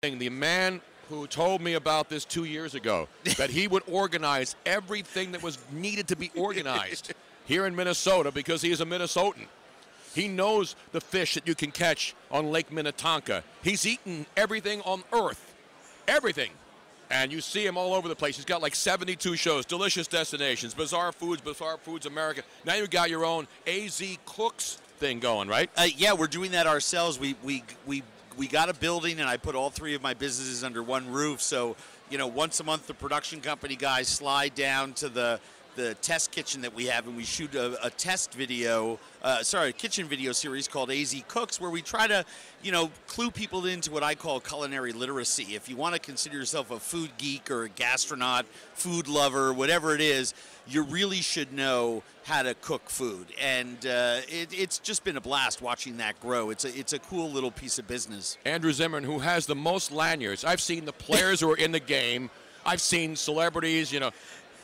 The man who told me about this 2 years ago, that he would organize everything that was needed to be organized here in Minnesota because he is a Minnesotan. He knows the fish that you can catch on Lake Minnetonka. He's eaten everything on Earth, everything. And you see him all over the place. He's got like 72 shows, Delicious Destinations, Bizarre Foods America. Now you've got your own AZ Cooks thing going, right? Yeah, we're doing that ourselves. We got a building, and I put all three of my businesses under one roof. So, you know, once a month, the production company guys slide down to the test kitchen that we have, and we shoot a test video, a kitchen video series called AZ Cooks, where we try to, you know, clue people into what I call culinary literacy. If you want to consider yourself a food geek or a gastronaut, food lover, whatever it is, you really should know how to cook food. And it's just been a blast watching that grow. It's a cool little piece of business. Andrew Zimmern, who has the most lanyards. I've seen the players who are in the game. I've seen celebrities, you know.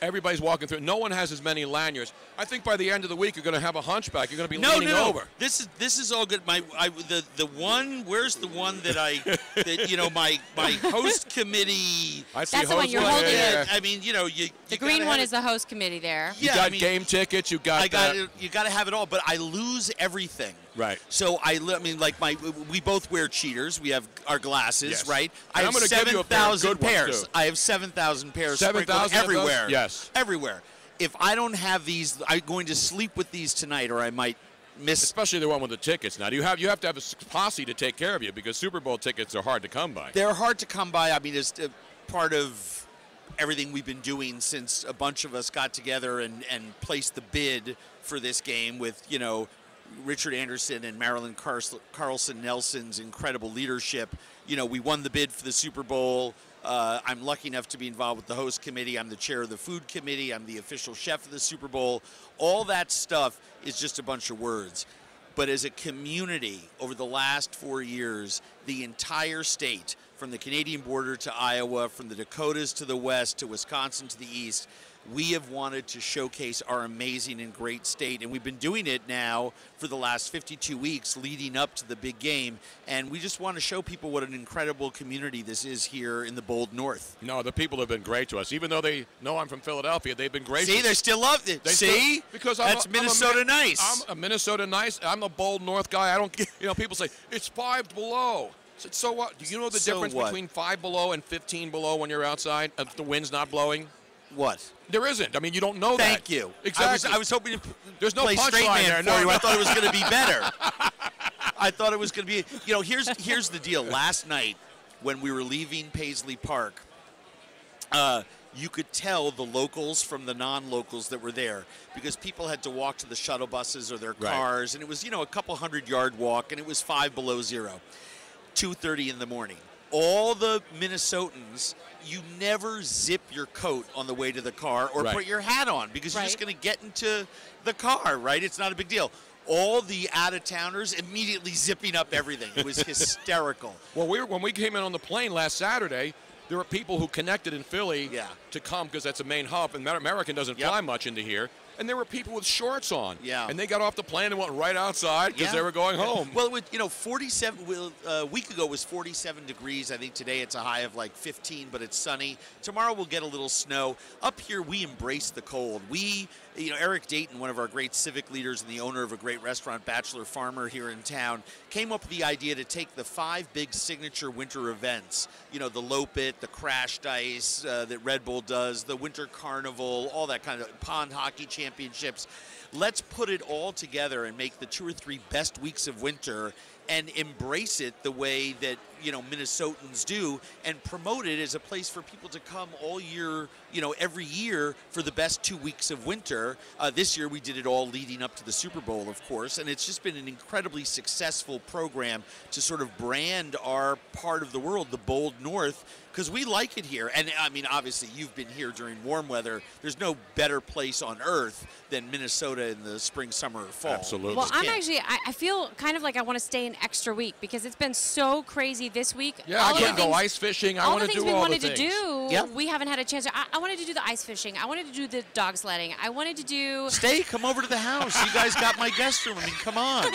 Everybody's walking through. No one has as many lanyards. I think by the end of the week, you're going to have a hunchback. You're going to be leaning over. This is all good. The one. Where's the one that you know, my host committee. I see That's the one you're holding. Yeah. I mean, you know, the green one is the host committee there. You got game tickets. You got. You got to have it all. But I lose everything. Right. So I mean, like we both wear cheaters. We have our glasses, yes. right? I have 7,000 pairs. I have 7,000 pairs. 7,000 everywhere. Yes. Everywhere. If I don't have these, I'm going to sleep with these tonight, or I might miss. Especially the one with the tickets. Now, you have to have a posse to take care of you because Super Bowl tickets are hard to come by. They're hard to come by. I mean, it's part of everything we've been doing since a bunch of us got together and placed the bid for this game with, you know, Richard Anderson and Marilyn Carlson Nelson's incredible leadership. You know, we won the bid for the Super Bowl. I'm lucky enough to be involved with the host committee. I'm the chair of the food committee. I'm the official chef of the Super Bowl. All that stuff is just a bunch of words. But as a community, over the last 4 years, the entire state, from the Canadian border to Iowa, from the Dakotas to the west to Wisconsin to the east, we have wanted to showcase our amazing and great state. And we've been doing it now for the last 52 weeks leading up to the big game. And we just want to show people what an incredible community this is here in the bold north. No, the people have been great to us. Even though they know I'm from Philadelphia, they've been great. See, they still love it. See? Because that's Minnesota nice. I'm a Minnesota nice. I'm a bold north guy. I don't, you know, people say, it's 5 below. So what? Do you know the difference between 5 below and 15 below when you're outside if the wind's not blowing? What? There isn't. I mean, you don't know that. Thank you. Exactly. I was hoping to There's no play straight man for you. I thought it was going to be better. I thought it was going to be, you know, here's the deal. Last night when we were leaving Paisley Park, you could tell the locals from the non-locals that were there because people had to walk to the shuttle buses or their cars, and it was, you know, a couple 100-yard walk, and it was 5 below zero, 2:30 in the morning. All the Minnesotans, you never zip your coat on the way to the car or put your hat on because you're just going to get into the car, right? It's not a big deal. All the out-of-towners immediately zipping up everything. It was hysterical. Well, when we came in on the plane last Saturday, there were people who connected in Philly to come because that's a main hub, and American doesn't fly much into here. And there were people with shorts on. Yeah. And they got off the plane and went right outside because they were going home. Well, you know, 47, a week ago was 47 degrees. I think today it's a high of like 15, but it's sunny. Tomorrow we'll get a little snow. Up here, we embrace the cold. You know, Eric Dayton, one of our great civic leaders and the owner of a great restaurant, Bachelor Farmer here in town, came up with the idea to take the 5 big signature winter events, you know, the Lope It, the Crashed Ice that Red Bull does, the Winter Carnival, all that kind of pond hockey championships. Let's put it all together and make the 2 or 3 best weeks of winter and embrace it the way that, you know, Minnesotans do and promote it as a place for people to come all year, you know, every year for the best 2 weeks of winter. This year we did it all leading up to the Super Bowl, of course, and it's just been an incredibly successful program to sort of brand our part of the world, the bold north, because we like it here. And, I mean, obviously you've been here during warm weather. There's no better place on earth than Minnesota in the spring, summer, or fall. Absolutely. Well, I feel kind of like I want to stay an extra week because it's been so crazy this week. Yeah, I want to go ice fishing. I want to do all the things. We haven't had a chance. I wanted to do the ice fishing. I wanted to do the dog sledding. I wanted to do. Come over to the house. You guys got my guest room. I mean, come on.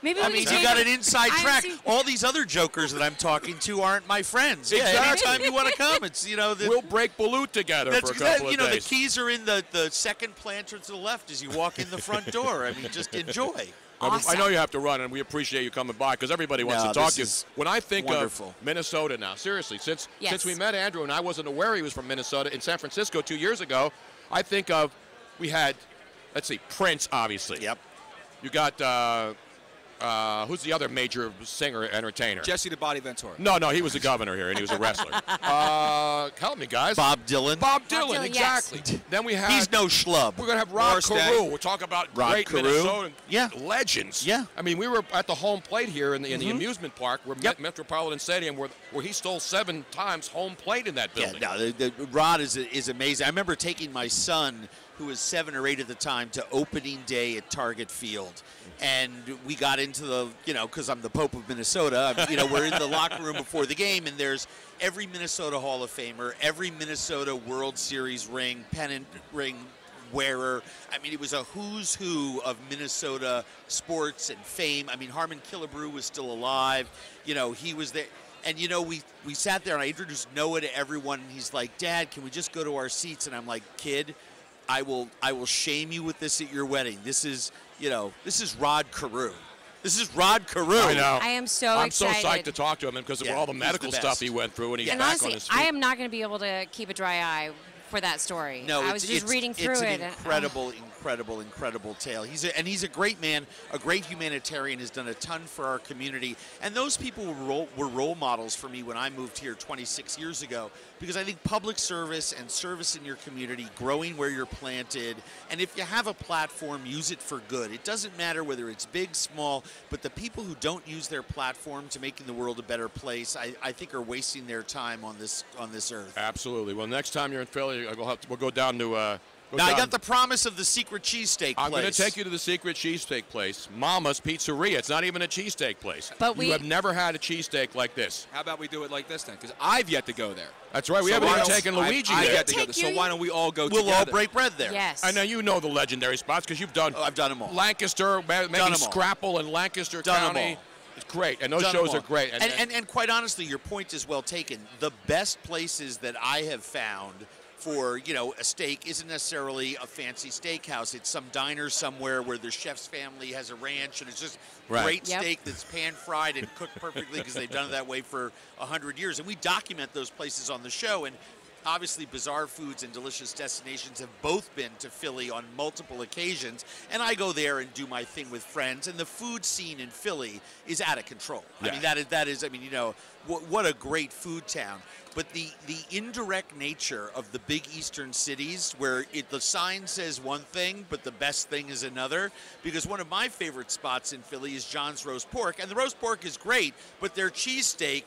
Maybe you got an inside track. All these other jokers that I'm talking to aren't my friends. Exactly. Yeah, anytime you want to come, it's we'll break Balut together for a couple of days. The keys are in the second planter to the left as you walk in the front door. I mean, just enjoy. Awesome. I know you have to run, and we appreciate you coming by because everybody wants to talk to you. When I think of Minnesota now, seriously, since we met Andrew, and I wasn't aware he was from Minnesota in San Francisco 2 years ago, I think of we had, let's see, Prince, obviously. Yep. You got who's the other major singer entertainer? Jesse the Body Ventura. No, he was a governor here, and he was a wrestler. Help me, guys. Bob Dylan. Bob Dylan, exactly. Yes. Then we have. He's no schlub. We're gonna have Rod Carew. We'll talk about great Minnesotan legends. Yeah. I mean, we were at the home plate here in the amusement park, where Metropolitan Stadium, where he stole 7 times home plate in that building. Yeah, Rod is amazing. I remember taking my son, who was 7 or 8 at the time, to opening day at Target Field. And we got into the, because I'm the Pope of Minnesota, we're in the locker room before the game, and there's every Minnesota Hall of Famer, every Minnesota World Series ring, pennant ring wearer. I mean, it was a who's who of Minnesota sports and fame. I mean, Harmon Killebrew was still alive. He was there. And, we sat there, and I introduced Noah to everyone, and he's like, Dad, can we just go to our seats? And I'm like, kid, I will shame you with this at your wedding. This is Rod Carew. This is Rod Carew. I know. I am so excited. I'm so psyched to talk to him because of all the medical stuff he went through, and he's back honestly, on his feet. I am not going to be able to keep a dry eye for that story. No, I was just reading through it. It's an incredible tale. He's a great man, a great humanitarian, has done a ton for our community. And those people were role models for me when I moved here 26 years ago, because I think public service and service in your community, growing where you're planted, and if you have a platform, use it for good. It doesn't matter whether it's big, small, but the people who don't use their platform to making the world a better place, I think are wasting their time on this earth. Absolutely. Well, next time you're in Philly, we'll go down to I got the promise of the secret cheesesteak place. I'm going to take you to the secret cheesesteak place, Mama's Pizzeria. It's not even a cheesesteak place. But you have never had a cheesesteak like this. How about we do it like this then? Because I've yet to go there. That's right. We haven't even taken Luigi there. I've yet to go there. So why don't we all go together? We'll all break bread there. Yes. I know you know the legendary spots because you've done. Oh, I've done them all. Lancaster, maybe Scrapple in Lancaster County. It's great, and those shows are great. And quite honestly, your point is well taken. The best places that I have found for, a steak isn't necessarily a fancy steakhouse. It's some diner somewhere where the chef's family has a ranch, and it's just great steak that's pan-fried and cooked perfectly because they've done it that way for 100 years. And we document those places on the show. And obviously, Bizarre Foods and Delicious Destinations have both been to Philly on multiple occasions. And I go there and do my thing with friends. And the food scene in Philly is out of control. Yeah. I mean, that is, what a great food town. But the indirect nature of the big eastern cities where the sign says one thing, but the best thing is another. Because one of my favorite spots in Philly is John's Roast Pork. And the roast pork is great, but their cheesesteak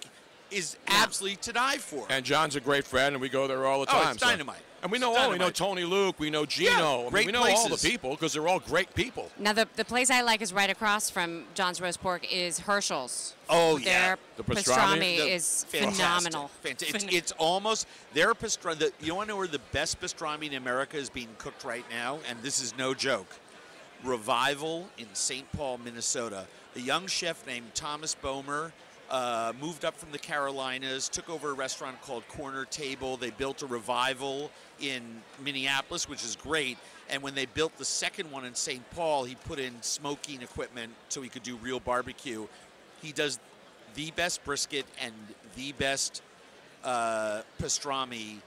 is absolutely to die for. And John's a great friend, and we go there all the time. Oh, it's dynamite. And we know all. We know Tony Luke. We know Gino. Yeah, we know all the people because they're all great people. Now, the place I like is right across from John's Roast Pork is Herschel's. Oh, Their the pastrami is phenomenal. Fantastic. It's almost their pastrami. You want to know where the best pastrami in America is being cooked right now? And this is no joke. Revival in St. Paul, Minnesota. A young chef named Thomas Bomer moved up from the Carolinas, took over a restaurant called Corner Table. They built a Revival in Minneapolis, which is great. And when they built the second one in St. Paul, he put in smoking equipment so he could do real barbecue. He does the best brisket and the best pastrami.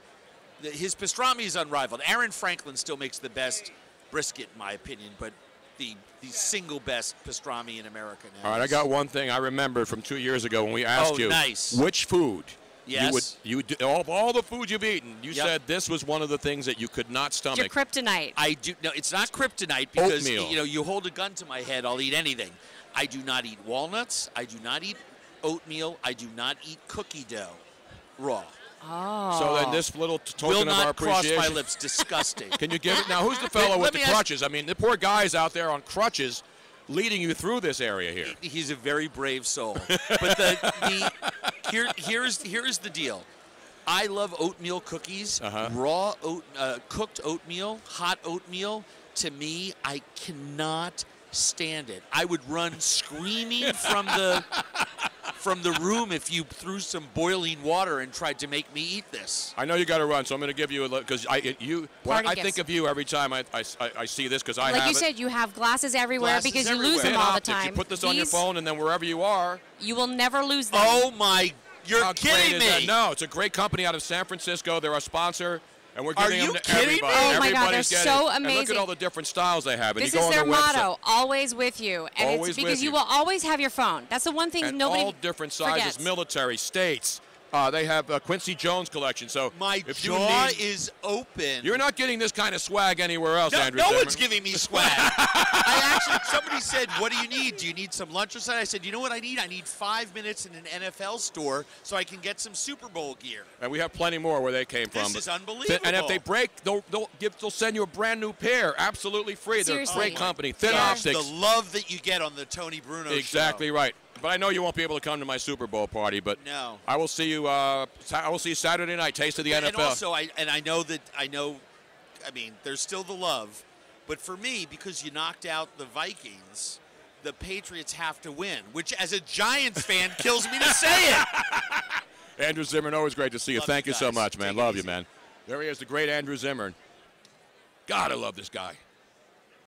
His pastrami is unrivaled. Aaron Franklin still makes the best brisket, in my opinion, but the single best pastrami in America now. All right, I got one thing I remember from 2 years ago when we asked you which food you would all the food you've eaten. You said this was one of the things that you could not stomach. Your kryptonite. I do. No, it's not kryptonite because oatmeal. You hold a gun to my head, I'll eat anything. I do not eat walnuts. I do not eat oatmeal. I do not eat cookie dough raw. Oh. So then this little token of our appreciation. Will not cross my lips. Disgusting. Can you give it? Now, who's the fellow with the crutches? I mean, the poor guy's out there on crutches leading you through this area here. He's a very brave soul. But here's the deal. I love oatmeal cookies, raw cooked oatmeal, hot oatmeal. To me, I cannot stand it. I would run screaming from the room if you threw some boiling water and tried to make me eat this. I know you got to run, so I'm going to give you a look because I think of you every time I see this because I have like you said, you have glasses everywhere because you lose them all the time. You put this on your phone, and then wherever you are, you will never lose them. Oh my! You're kidding me! No, it's a great company out of San Francisco. They're our sponsor. And we're giving them to everybody. Oh my God, they're so amazing. And look at all the different styles they have. And this you go is their on their motto, always with you. And always it's because you will always have your phone. That's the one thing and nobody all different sizes, forgets. military, states. They have a Quincy Jones collection. So my jaw is open. You're not getting this kind of swag anywhere else, Andrew. No one's giving me swag. Somebody said, "What do you need? Do you need some lunch or something?" I said, "You know what I need? I need 5 minutes in an NFL store so I can get some Super Bowl gear." And we have plenty more where they came from. This is unbelievable. And if they break, they'll send you a brand new pair, absolutely free. Seriously. They're a great company. Thin optics. The love that you get on the Tony Bruno show. Exactly right. But I know you won't be able to come to my Super Bowl party. But no, I will see you. I will see you Saturday night. Taste of the NFL. And also, I know. I mean, there's still the love, but for me, because you knocked out the Vikings, the Patriots have to win. Which, as a Giants fan, kills me to say it. Andrew Zimmern, always great to see you. Thank you so much, man. Love you, man. There he is, the great Andrew Zimmern. God, I love this guy.